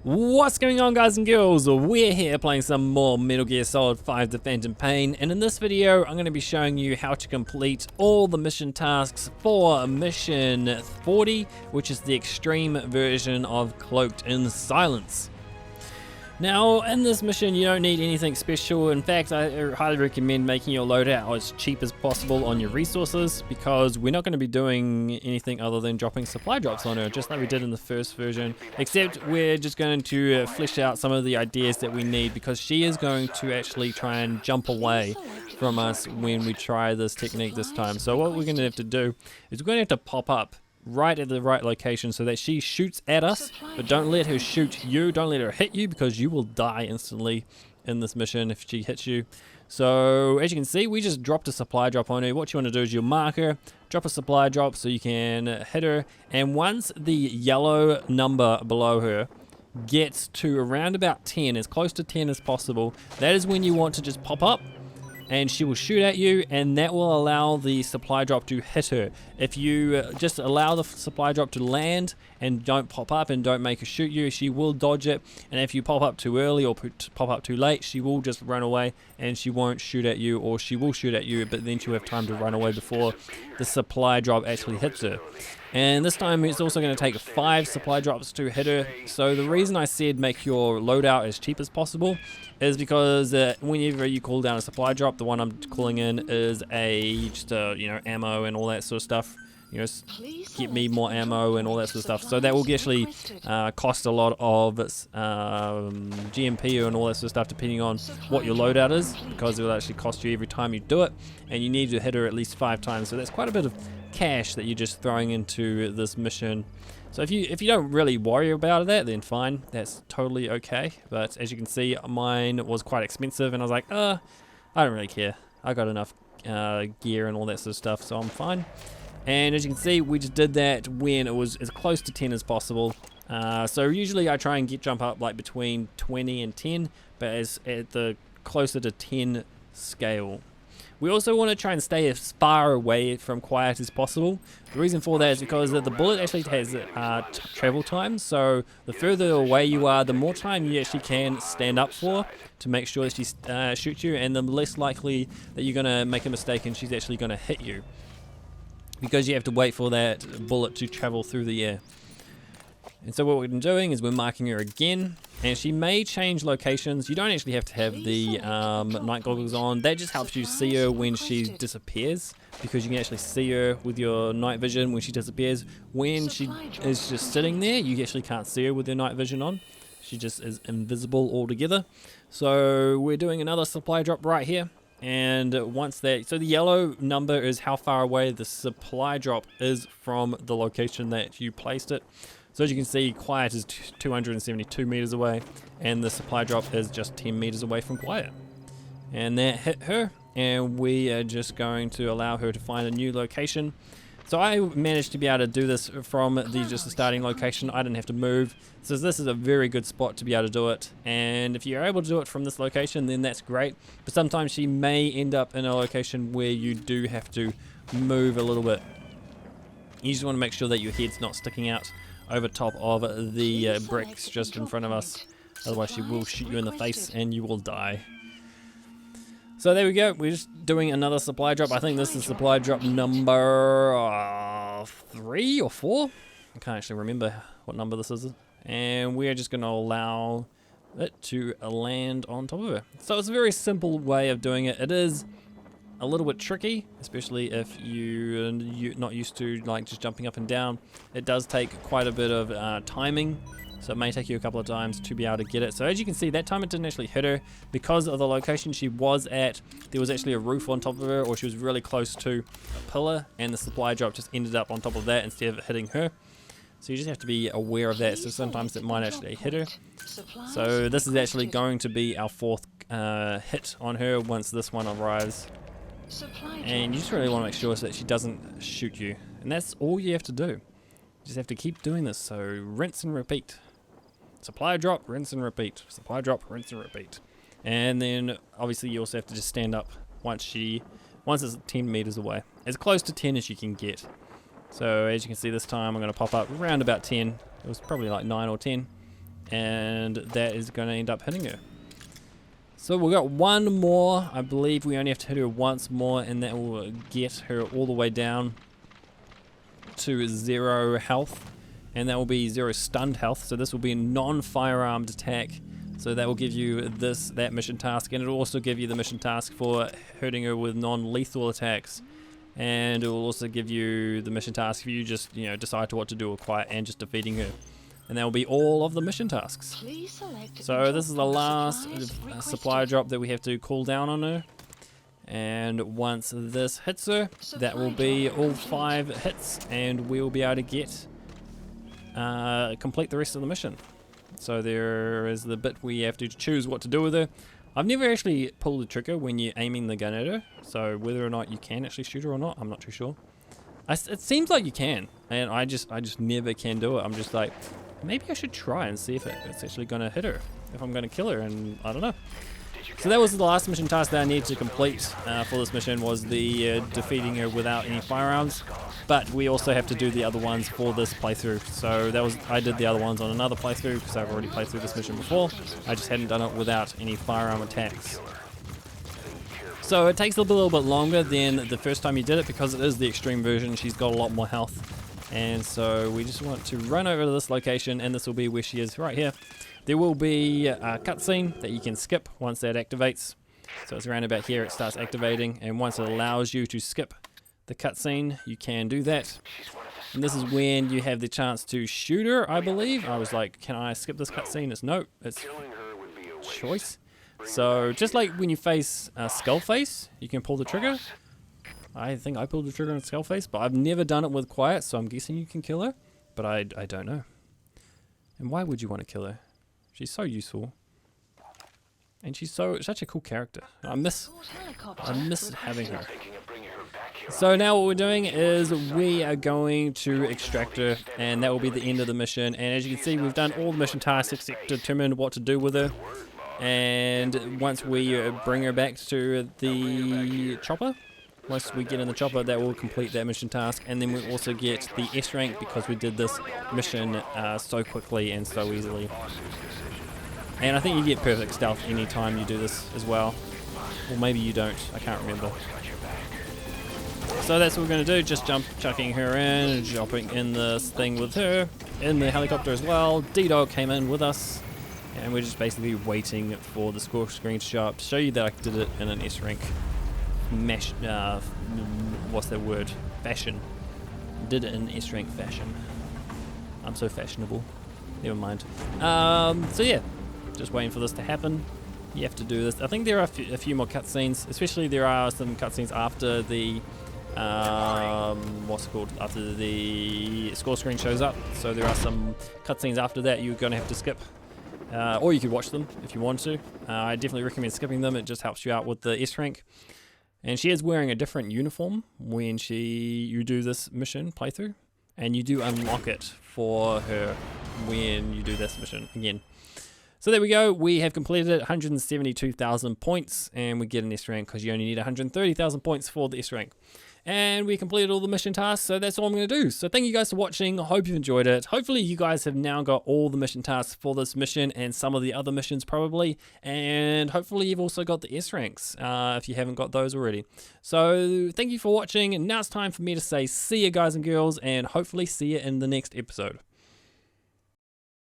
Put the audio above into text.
What's going on, guys and girls? We're here playing some more Metal Gear Solid 5 The Phantom Pain, and in this video I'm going to be showing you how to complete all the mission tasks for mission 40, which is the extreme version of Cloaked in Silence. Now, in this mission you don't need anything special. In fact, I highly recommend making your loadout as cheap as possible on your resources, because we're not going to be doing anything other than dropping supply drops on her, just like we did in the first version, except we're just going to flesh out some of the ideas that we need, because she is going to actually try and jump away from us when we try this technique this time. So what we're going to have to do is we're going to have to pop up right at the right location so that she shoots at us, but don't let her shoot you, don't let her hit you, because you will die instantly in this mission if she hits you. So as you can see, we just dropped a supply drop on her. What you want to do is you'll mark her, drop a supply drop so you can hit her, and once the yellow number below her gets to around about 10, as close to 10 as possible, that is when you want to just pop up and she will shoot at you, and that will allow the supply drop to hit her. If you just allow the supply drop to land and don't pop up and don't make her shoot you, she will dodge it. And if you pop up too early or pop up too late, she will just run away and she won't shoot at you, or she will shoot at you, but then she'll have time to run away before the supply drop actually hits her. And this time it's also going to take 5 supply drops to hit her. So the reason I said make your loadout as cheap as possible is because whenever you call down a supply drop, the one I'm calling in is just ammo and all that sort of stuff. Get me more ammo and all that sort of stuff. So that will actually cost a lot of GMP and all that sort of stuff, depending on what your loadout is, because it will actually cost you every time you do it, and you need to hit her at least 5 times. So that's quite a bit of cash that you're just throwing into this mission. So if you don't really worry about that, then fine, that's totally okay. But as you can see, mine was quite expensive, and I was like, I don't really care. I got enough gear and all that sort of stuff, so I'm fine. And as you can see, we just did that when it was as close to 10 as possible. So usually I try and jump up like between 20 and 10, but at the closer to 10 scale. We also want to try and stay as far away from Quiet as possible. The reason for that is because the bullet actually has travel time, so the further away you are, the more time you actually can stand up for to make sure that she shoots you, and the less likely that you're going to make a mistake and she's actually going to hit you, because you have to wait for that bullet to travel through the air. And so what we're doing is we're marking her again, and she may change locations. You don't actually have to have the night goggles on. That just helps you see her when she disappears, because you can actually see her with your night vision when she disappears. When she is just sitting there, you actually can't see her with your night vision on. She just is invisible altogether. So we're doing another supply drop right here. And once that, so the yellow number is how far away the supply drop is from the location that you placed it. So as you can see, Quiet is 272 meters away, and the supply drop is just 10 meters away from Quiet. And that hit her, and we are just going to allow her to find a new location. So I managed to be able to do this from just the starting location. I didn't have to move. So this is a very good spot to be able to do it. And if you're able to do it from this location, then that's great. But sometimes she may end up in a location where you do have to move a little bit. You just want to make sure that your head's not sticking out over top of the bricks just in front of us. Otherwise she will shoot you in the face and you will die. So there we go, we're just doing another supply drop. I think this is supply drop number 3 or 4. I can't actually remember what number this is. And we're just going to allow it to land on top of her. So it's a very simple way of doing it. It is a little bit tricky, especially if you're not used to like just jumping up and down. It does take quite a bit of timing. So it may take you a couple of times to be able to get it. So as you can see, that time it didn't actually hit her because of the location she was at. There was actually a roof on top of her, or she was really close to a pillar, and the supply drop just ended up on top of that instead of it hitting her. So you just have to be aware of that. So sometimes it might actually hit her. So this is actually going to be our 4th hit on her once this one arrives. And you just really want to make sure so that she doesn't shoot you. And that's all you have to do. You just have to keep doing this. So rinse and repeat. Supply drop, rinse and repeat. Supply drop, rinse and repeat. And then obviously you also have to just stand up once it's 10 meters away. As close to 10 as you can get. So as you can see, this time I'm going to pop up around about 10. It was probably like 9 or 10. and that is going to end up hitting her. So we've got one more. I believe we only have to hit her once more, and that will get her all the way down to 0 health, and that will be 0 stunned health. So this will be a non-firearmed attack. So that will give you that mission task, and it will also give you the mission task for hurting her with non-lethal attacks. And it will also give you the mission task if you just, decide to what to do with Quiet and just defeating her. And that will be all of the mission tasks. So this is the last supply drop that we have to cool down on her. And once this hits her, that will be all 5 hits, and we will be able to get complete the rest of the mission. So there is the bit where you have to choose what to do with her. I've never actually pulled the trigger when you're aiming the gun at her, so whether or not you can actually shoot her or not, I'm not too sure. It seems like you can, and I just never can do it. I'm just like, maybe I should try and see if it's actually going to hit her, if I'm going to kill her, and I don't know. So that was the last mission task that I needed to complete for this mission, was the defeating her without any firearms. But we also have to do the other ones for this playthrough. So I did the other ones on another playthrough because I've already played through this mission before. I just hadn't done it without any firearm attacks. So it takes a little bit longer than the first time you did it because it is the extreme version. She's got a lot more health. And so we just want to run over to this location, and this will be where she is right here. There will be a cutscene that you can skip once that activates. So it's around about here it starts activating, and once it allows you to skip the cutscene, you can do that. And this is when you have the chance to shoot her, I believe. I was like, can I skip this cutscene? It's no, it's choice. So just like when you face Skullface, you can pull the trigger. I think I pulled the trigger on Skullface, but I've never done it with Quiet, so I'm guessing you can kill her, but I don't know. And why would you want to kill her? She's so useful, and she's such a cool character. I miss having her. So now what we're doing is we are going to extract her, and that will be the end of the mission. And as you can see, we've done all the mission tasks except determine what to do with her. And once we bring her back to the chopper, once we get in the chopper, that will complete that mission task, and then we'll also get the S rank because we did this mission so quickly and so easily. And I think you get perfect stealth anytime you do this as well. Or maybe you don't, I can't remember. So that's what we're going to do, just chucking her in, jumping in this thing with her, in the helicopter as well. D-Dog came in with us, and we're just basically waiting for the score screen to show up to show you that I did it in an S rank. What's that word? Fashion. Did it in S rank fashion. I'm so fashionable. Never mind. So yeah, just waiting for this to happen. You have to do this. I think there are a few more cutscenes. Especially there are some cutscenes after the what's it called? After the score screen shows up. So there are some cutscenes after that you're going to have to skip. Or you could watch them if you want to. I definitely recommend skipping them. It just helps you out with the S rank. And she is wearing a different uniform when you do this mission playthrough, and you do unlock it for her when you do this mission again. So there we go, we have completed it, 172,000 points, and we get an S rank because you only need 130,000 points for the S rank. And we completed all the mission tasks, so that's all I'm going to do. So thank you guys for watching. I hope you've enjoyed it. Hopefully you guys have now got all the mission tasks for this mission and some of the other missions probably. And hopefully you've also got the S ranks if you haven't got those already. So thank you for watching. And now it's time for me to say see you guys and girls, and hopefully see you in the next episode.